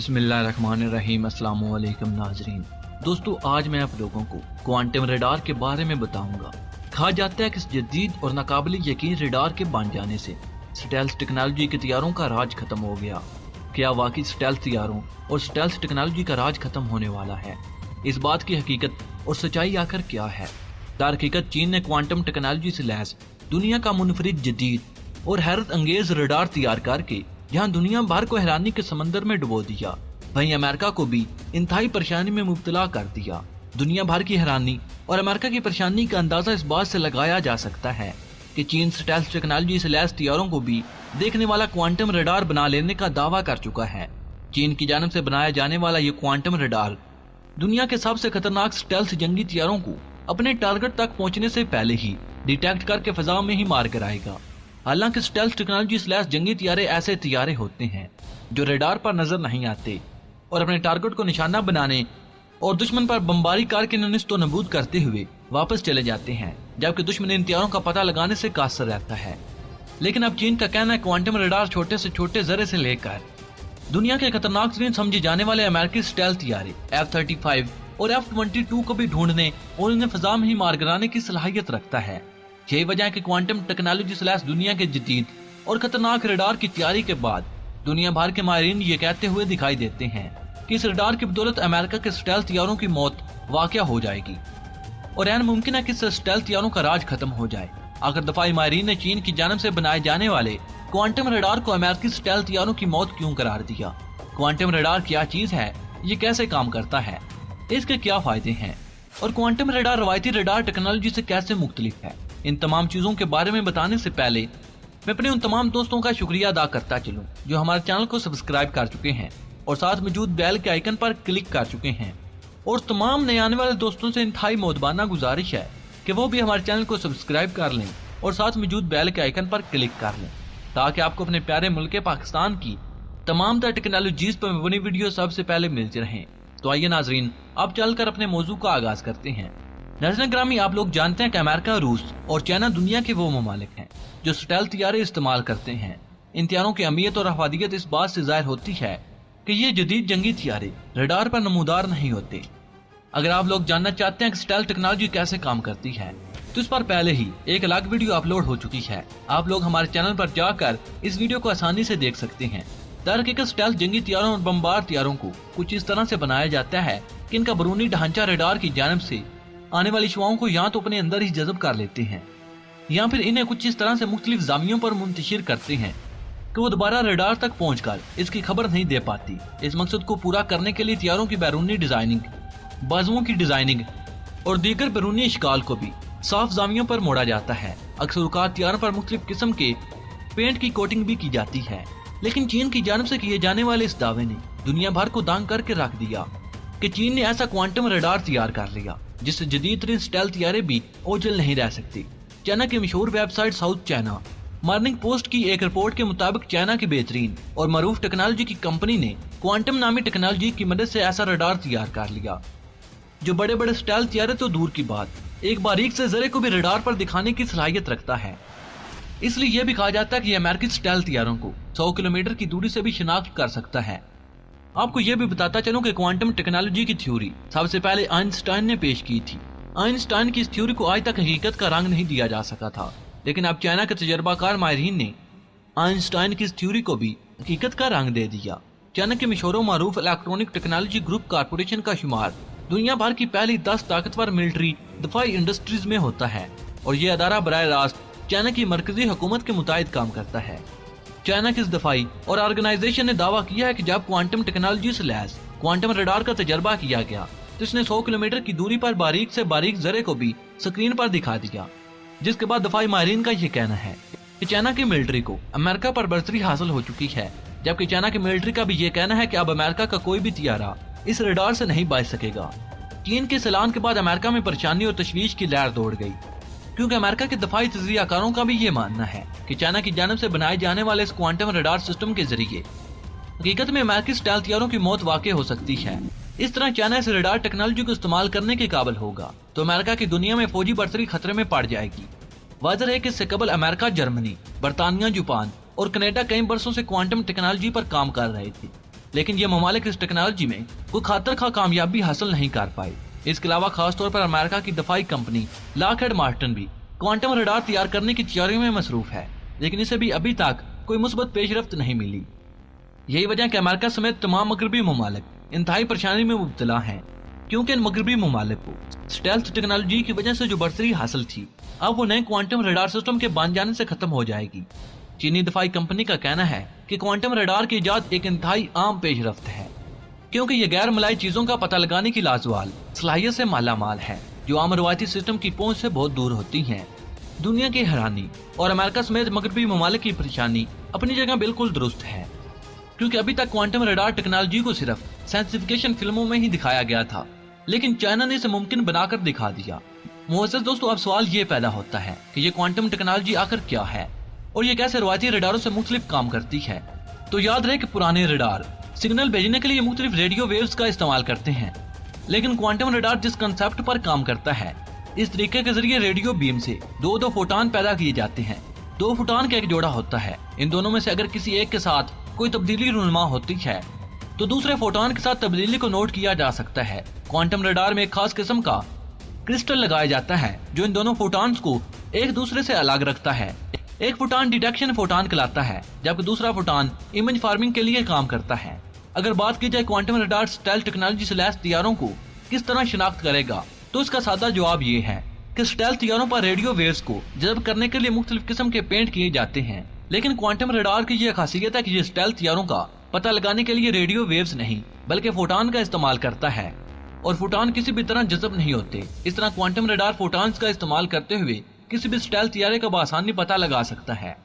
बिस्मिल्लाहिर्रहमानिर्रहीम। अस्सलाम वालेकुम नाजरीन। दोस्तों, आज मैं आप लोगों को क्वांटम रडार के बारे में बताऊंगा। कहा जाता है कि इस जदीद और नाकाबिल यकीन रडार के बन जाने से स्टेल्थ टेक्नोलॉजी के तैयारों का राज खत्म हो गया। क्या वाकई स्टेल्थ तैयारों और स्टेल्थ टेक्नोलॉजी का राज खत्म होने वाला है? इस बात की हकीकत और सच्चाई आखिर क्या है? दरहकीकत चीन ने क्वांटम टेक्नोलॉजी से लैस दुनिया का मुनफरिद जदीद और हैरत अंगेज रडार तैयार करके यहाँ दुनिया भर को हैरानी के समंदर में डुबो दिया। वहीं अमेरिका को भी इंतहाई परेशानी में मुब्तला कर दिया। दुनिया भर की हैरानी और अमेरिका की परेशानी का अंदाजा इस बात से लगाया जा सकता है कि चीन स्टेल्थ टेक्नोलॉजी से लैस तैयारों को भी देखने वाला क्वांटम रडार बना लेने का दावा कर चुका है। चीन की जानिब से बनाया जाने वाला ये क्वांटम रडार दुनिया के सबसे खतरनाक स्टेल्थ जंगी तैयारों को अपने टारगेट तक पहुंचने से पहले ही डिटेक्ट करके फिजा में ही मार कर आएगा। हालांकि स्टेल्थ टेक्नोलॉजी स्लैश जंगी तैयारे ऐसे तैयारे होते हैं जो रडार पर नजर नहीं आते और अपने टारगेट को निशाना बनाने और दुश्मन पर बमबारी करके ननिस्तो नबूद करते हुए वापस चले जाते हैं, जबकि दुश्मन इन तैयारों का पता लगाने से कासर रहता है। लेकिन अब चीन का कहना है क्वांटम रडार छोटे से छोटे जरे से लेकर दुनिया के खतरनाक तरीन समझे जाने वाले अमेरिकी स्टेल्थ तैयारे F-35 और F-22 को भी ढूंढने और उन्हें फिजा में ही मार गिराने की सलाहियत रखता है। यही वजह है कि क्वांटम टेक्नोलॉजी स्लैश दुनिया के जदीद और खतरनाक रडार की तैयारी के बाद दुनिया भर के माहिरीन ये कहते हुए दिखाई देते हैं कि इस रडार की बदौलत अमेरिका के स्टेल्थ तैयारों की मौत वाक़या हो जाएगी और ऐन मुमकिन है कि इस स्टेल्थ तैयारों का राज खत्म हो जाए। आखिर दफाई माहिरीन ने चीन की जानिब से बनाए जाने वाले क्वांटम रडार को अमेरिकी स्टेल्थ तैयारों की मौत क्यों करार दिया? क्वांटम रडार क्या चीज है, ये कैसे काम करता है, इसके क्या फायदे हैं और क्वांटम रडार रवायती रडार टेक्नोलॉजी से कैसे मुख्तलिफ है? इन तमाम चीजों के बारे में बताने से पहले मैं अपने उन तमाम दोस्तों का शुक्रिया अदा करता चलूं जो हमारे चैनल को सब्सक्राइब कर चुके हैं और साथ मौजूद बेल के आइकन पर क्लिक कर चुके हैं। और तमाम नए आने वाले दोस्तों से इंतहाई मोदबाना गुजारिश है कि वो भी हमारे चैनल को सब्सक्राइब कर लें और साथ मौजूद बेल के आइकन पर क्लिक कर लें ताकि आपको अपने प्यारे मुल्क पाकिस्तान की तमाम टेक्नोलॉजीज पर बनी वीडियो सबसे पहले मिलती रहें। तो आइए नाजरीन, अब चलकर अपने मौजू का आगाज करते हैं। नाज़रीन ग्रामी, आप लोग जानते हैं कि अमेरिका, रूस और चाइना दुनिया के वो ममालिक हैं जो स्टेल्थ तैयारे इस्तेमाल करते हैं। इन तैयारों की अहमियत और अफादियत इस बात से जाहिर होती है कि ये जदीद जंगी तैयारे रडार पर नमूदार नहीं होते। अगर आप लोग जानना चाहते हैं कि स्टेल्थ टेक्नोलॉजी कैसे काम करती है तो इस पर पहले ही एक अलग वीडियो अपलोड हो चुकी है। आप लोग हमारे चैनल पर जाकर इस वीडियो को आसानी से देख सकते हैं। दरहकीकत स्टेल्थ जंगी तैयारों और बमबार तैयारों को कुछ इस तरह से बनाया जाता है कि इनका बरूनी ढांचा रडार की जानिब से आने वाली शुआओं को या तो अपने अंदर ही जज़ब कर लेते हैं या फिर इन्हें कुछ इस तरह से मुख्तलिफ जामियों पर मुंतशिर करते हैं कि वो दोबारा रडार तक पहुंचकर इसकी खबर नहीं दे पाती। इस मकसद को पूरा करने के लिए तैयारों की बैरूनी डिजाइनिंग, बाजुओं की डिजाइनिंग और दीगर बैरूनी इश्काल को भी साफ जामियों पर मोड़ा जाता है। अक्सर औकात तैयारों पर मुख्तलिफ किस्म के पेंट की कोटिंग भी की जाती है। लेकिन चीन की जानिब से किए जाने वाले इस दावे ने दुनिया भर को दांग करके रख दिया कि चीन ने ऐसा क्वांटम रडार तैयार कर लिया जिससे जदीद तरीन स्टेल्थ तैयारे भी ओझल नहीं रह सकती। चाइना की मशहूर website south China morning post की एक रिपोर्ट के मुताबिक चाइना की बेहतरीन और मरूफ टेक्नोलॉजी की कंपनी ने क्वांटम नामी टेक्नोलॉजी की मदद से ऐसा रडार तैयार कर लिया जो बड़े बड़े स्टेल्थ तैयारे तो दूर की बात, एक बारीक से जरे को भी रडार पर दिखाने की सलाहियत रखता है। इसलिए यह भी कहा जाता है कि अमेरिकी स्टेल्थ तैयारों को 100 किलोमीटर की दूरी से भी शिनाख्त कर सकता है। आपको यह भी बताता चलूं कि क्वांटम टेक्नोलॉजी की थ्योरी सबसे पहले आइंस्टाइन ने पेश की थी। आइंस्टाइन की इस थ्योरी को आज तक हकीकत का रंग नहीं दिया जा सका था, लेकिन अब चाइना के तजर्बाकार माहिरीन ने आइंस्टाइन की इस थ्योरी को भी हकीकत का रंग दे दिया। चाइना के मशहूर मारूफ इलेक्ट्रॉनिक टेक्नोलॉजी ग्रुप कारपोरेशन का शुमार दुनिया भर की पहली 10 ताकतवर मिलिट्री दफाई इंडस्ट्रीज में होता है और ये अदारा बराह रास्त चाइना की मरकजी हुकूमत के मुताबिक काम करता है। चाइना की इस दफाई और ऑर्गेनाइजेशन ने दावा किया है कि जब क्वांटम टेक्नोलॉजी से लैस क्वांटम रडार का तजर्बा किया गया तो इसने 100 किलोमीटर की दूरी पर बारीक से बारीक जरे को भी स्क्रीन पर दिखा दिया, जिसके बाद दफाई माहिरीन का यह कहना है कि चाइना की मिलिट्री को अमेरिका पर बर्तरी हासिल हो चुकी है, जबकि चाइना की मिलिट्री का भी ये कहना है कि अब अमेरिका का कोई भी तैयारा इस रडार से नहीं बच सकेगा। चीन के ऐलान के बाद अमेरिका में परेशानी और तशवीश की लहर दौड़ गई, क्योंकि अमेरिका के दफाई तजरियाकारों का भी ये मानना है कि चाइना की जानिब से बनाए जाने वाले इस क्वांटम रडार सिस्टम के जरिए हकीकत में अमेरिकी स्टेल्थ तैयारों की मौत वाक़ई हो सकती है। इस तरह चाइना इस रडार टेक्नोलॉजी को इस्तेमाल करने के काबिल होगा तो अमेरिका की दुनिया में फौजी बर्तरी खतरे में पड़ जाएगी। वाज़ह है कि इससे कबल अमेरिका, जर्मनी, बरतानिया, जापान और कनाडा कई बरसों से क्वांटम टेक्नोलॉजी पर काम कर रहे थे। लेकिन ये ममालिक इस टेक्नोलॉजी में कोई खातर खा कामयाबी हासिल नहीं कर पाए। इसके अलावा खास तौर पर अमेरिका की दफाई कंपनी लॉकहीड मार्टिन भी क्वांटम रडार तैयार करने की तैयारियों में मसरूफ है, लेकिन इसे भी अभी तक कोई मुस्बत पेशरफ्त नहीं मिली। यही वजह कि अमेरिका समेत तमाम मगरबी ममालिक इंतहाई परेशानी में मुब्तला हैं, क्योंकि इन मगरबी ममालिक को स्टेल्थ टेक्नोलॉजी की वजह से जो बढ़तरी हासिल थी, अब वो नए क्वांटम रडार सिस्टम के बन जाने से खत्म हो जाएगी। चीनी दफाई कंपनी का कहना है कि क्वांटम रडार की इजाद एक इंतहाई आम पेशरफ्त है, क्योंकि ये गैर मलाई चीजों का पता लगाने की लाजवाल सलाहियत से मालामाल है, जो आम रवायती सिस्टम की पहुंच से बहुत दूर होती हैं। दुनिया की हैरानी और अमेरिका समेत मगरबी ममालिक की परेशानी अपनी जगह बिल्कुल दुरुस्त है, क्योंकि अभी तक क्वांटम रडार टेक्नोलॉजी को सिर्फ साइंसिफिकेशन फिल्मों में ही दिखाया गया था, लेकिन चाइना ने इसे मुमकिन बनाकर दिखा दिया। मुअज़्ज़ज़ दोस्तों, अब सवाल ये पैदा होता है कि ये क्वांटम टेक्नोलॉजी आखिर क्या है और ये कैसे रवायती रडारों से मुख्तलिफ काम करती है। तो याद रहे कि पुराने रडार सिग्नल भेजने के लिए मुख्तलिफ रेडियो वेव्स का इस्तेमाल करते हैं, लेकिन क्वांटम रडार जिस कंसेप्ट पर काम करता है, इस तरीके के जरिए रेडियो बीम से दो फोटोन पैदा किए जाते हैं। दो फोटोन का एक जोड़ा होता है। इन दोनों में से अगर किसी एक के साथ कोई तब्दीली रूनुमा होती है तो दूसरे फोटोन के साथ तब्दीली को नोट किया जा सकता है। क्वांटम रडार में एक खास किस्म का क्रिस्टल लगाया जाता है जो इन दोनों फोटॉन्स को एक दूसरे से अलग रखता है। एक फोटॉन डिटेक्शन फोटॉन कहलाता है, जबकि दूसरा फोटॉन इमेज फार्मिंग के लिए काम करता है। अगर बात की जाए क्वांटम रडार स्टेल्थ टेक्नोलॉजी से लैस तैयारों को किस तरह शिनाख्त करेगा, तो इसका सादा जवाब ये है कि स्टेल्थ तैयारों पर रेडियो वेव्स को जज़ब करने के लिए मुख्तलिफ किस्म के पेंट किए जाते हैं, लेकिन क्वांटम रडार की यह खासियत है कि ये स्टेल्थ तैयारों का पता लगाने के लिए रेडियो वेव्स नहीं बल्कि फोटॉन का इस्तेमाल करता है, और फोटॉन किसी भी तरह जज़ब नहीं होते। इस तरह क्वांटम रडार फोटॉन्स का इस्तेमाल करते हुए किसी भी स्टेल्थ तैयारे का बआसानी पता लगा सकता है।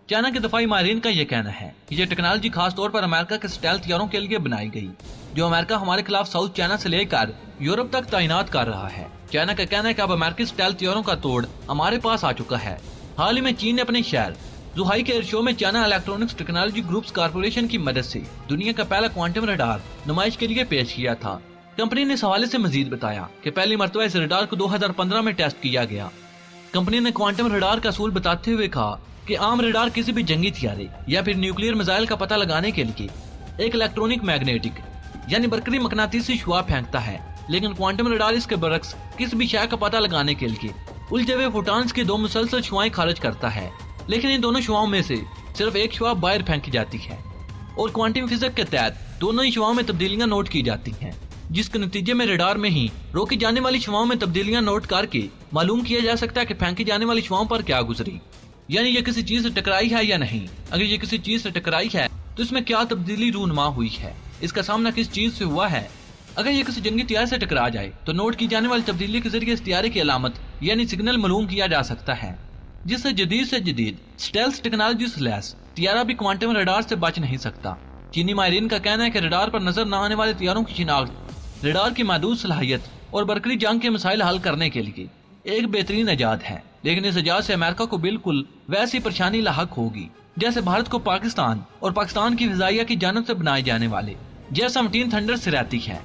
चाइना के दफाई माहिरीन का यह कहना है कि यह टेक्नोलॉजी खास तौर पर अमेरिका के स्टेल्थ तैयारों के लिए बनाई गई, जो अमेरिका हमारे खिलाफ साउथ चाइना से लेकर यूरोप तक तैनात कर रहा है। चाइना का कहना है कि अब अमेरिकी स्टेल्थ तैयारों का तोड़ हमारे पास आ चुका है। हाल ही में चीन ने अपने शहर जुहाई के एयर शो में China electronics technology groups corporation की मदद से दुनिया का पहला क्वांटम रडार नुमाइश के लिए पेश किया था। कंपनी ने इस हवाले से मजीद बताया कि पहली मरतबा इस रडार को 2015 में टेस्ट किया गया। कंपनी ने क्वांटम रडार का असूल बताते हुए कहा कि आम रडार किसी भी जंगी हथियारे या फिर न्यूक्लियर मिसाइल का पता लगाने के लिए एक इलेक्ट्रॉनिक मैग्नेटिक यानी बरकरी मकनातीसी शुआ फेंकता है, लेकिन क्वांटम रडार इसके बरक्स किसी भी शय का पता लगाने के लिए उलझे हुए फोटॉन्स की दो मुसलसल शुआएं खारिज करता है, लेकिन इन दोनों शुआओं में से सिर्फ एक शुआ बाहर फेंकी जाती है और क्वांटम फिजिक्स के तहत दोनों ही शुआओं में तब्दीलियां नोट की जाती हैं, जिसके नतीजे में रडार में ही रोकी जाने वाली शुआओं में तब्दीलियां नोट करके मालूम किया जा सकता है कि फेंकी जाने वाली शुआओं पर क्या गुजरी, यानी ये किसी चीज से टकराई है या नहीं। अगर ये किसी चीज से टकराई है तो इसमें क्या तब्दीली रूनुमा हुई है, इसका सामना किस चीज से हुआ है। अगर ये किसी जंगी तैयार से टकरा जाए तो नोट की जाने वाली तब्दीली के जरिए इस तैयारे की अलामत यानी सिग्नल मालूम किया जा सकता है, जिससे जदीद से जदीद स्टेल्थ टेक्नोलॉजी से लैस तैयारा भी क्वांटम रडार से बच नहीं सकता। चीनी माहिरीन का कहना है कि रडार पर नजर न आने वाले तैयारों की शिनाख्त रडार की महदूद सलाहियत और बरकरी जंग के मसाइल हल करने के लिए एक बेहतरीन इजाद है, लेकिन इस इजाद से अमेरिका को बिल्कुल वैसी परेशानी लाहक होगी जैसे भारत को पाकिस्तान और पाकिस्तान की फिजाइया की जानब से बनाए जाने वाले J-17 थंडर से रहती है।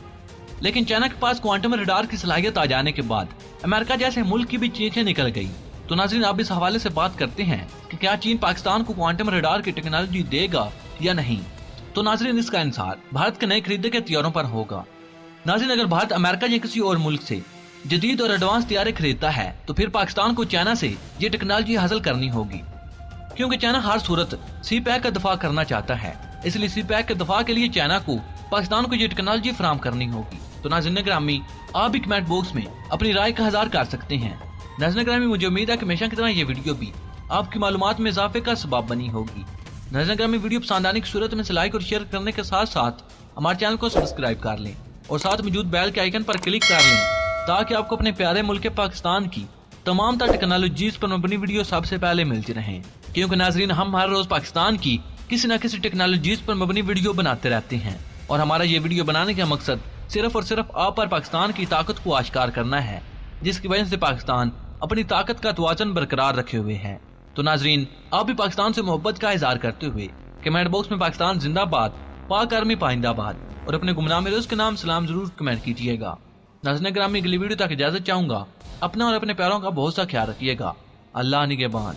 लेकिन चाइना के पास क्वांटम रडार की सलाहियत आ जाने के बाद अमेरिका जैसे मुल्क की भी चीखें निकल गई। तो नाज़रीन, आप इस हवाले से बात करते हैं कि क्या चीन पाकिस्तान को क्वांटम रडार की टेक्नोलॉजी देगा या नहीं। तो नाज़रीन, इसका इंसार भारत के नए खरीदे के तैयारों पर होगा। नाज़रीन, अगर भारत अमेरिका या किसी और मुल्क से जदीद और एडवांस तैयारे खरीदता है तो फिर पाकिस्तान को चाइना से ये टेक्नोलॉजी हासिल करनी होगी, क्योंकि चाइना हर सूरत सी पैक का दफा करना चाहता है। इसलिए सी पैक के दफा के लिए चाइना को पाकिस्तान को ये टेक्नोलॉजी फराहम करनी होगी। तो नाज़रीन ग्रामी, आप भी कमेंट बॉक्स में अपनी राय का इज़हार कर सकते हैं। नाज़रीन ग्रामी, मुझे उम्मीद है कि हमेशा की तरह ये वीडियो भी आपकी मालूमात में इजाफे का सबब बनी होगी। नाज़रीन ग्रामी, वीडियो पसंद आने की सूरत में लाइक और शेयर करने के साथ साथ हमारे चैनल को सब्सक्राइब कर लें और साथ मौजूद बेल के आइकन पर क्लिक कर लें, ताकि आपको अपने प्यारे मुल्क पाकिस्तान की तमाम टेक्नोलॉजीज पर मबनी वीडियो सबसे पहले मिलती रहें। क्योंकि नाज़रीन, हम हर रोज पाकिस्तान की किसी न किसी टेक्नोलॉजीज पर मबनी वीडियो बनाते रहते हैं, और हमारा ये वीडियो बनाने का मकसद सिर्फ और सिर्फ आप पर पाकिस्तान की ताकत को आश्कार करना है, जिसकी वजह से पाकिस्तान अपनी ताकत का तवाज़ुन बरकरार रखे हुए है। तो नाज़रीन, आप भी पाकिस्तान से मोहब्बत का इजहार करते हुए कमेंट बॉक्स में पाकिस्तान जिंदाबाद, पाक आर्मी पाइंदाबाद और अपने गुमनाम रोज के नाम सलाम जरूर कमेंट कीजिएगा। नाज़रीन ग्रामी, अगली वीडियो तक इजाजत चाहूंगा। अपना और अपने प्यारों का बहुत सा ख्याल रखिएगा। अल्लाह निगहबान।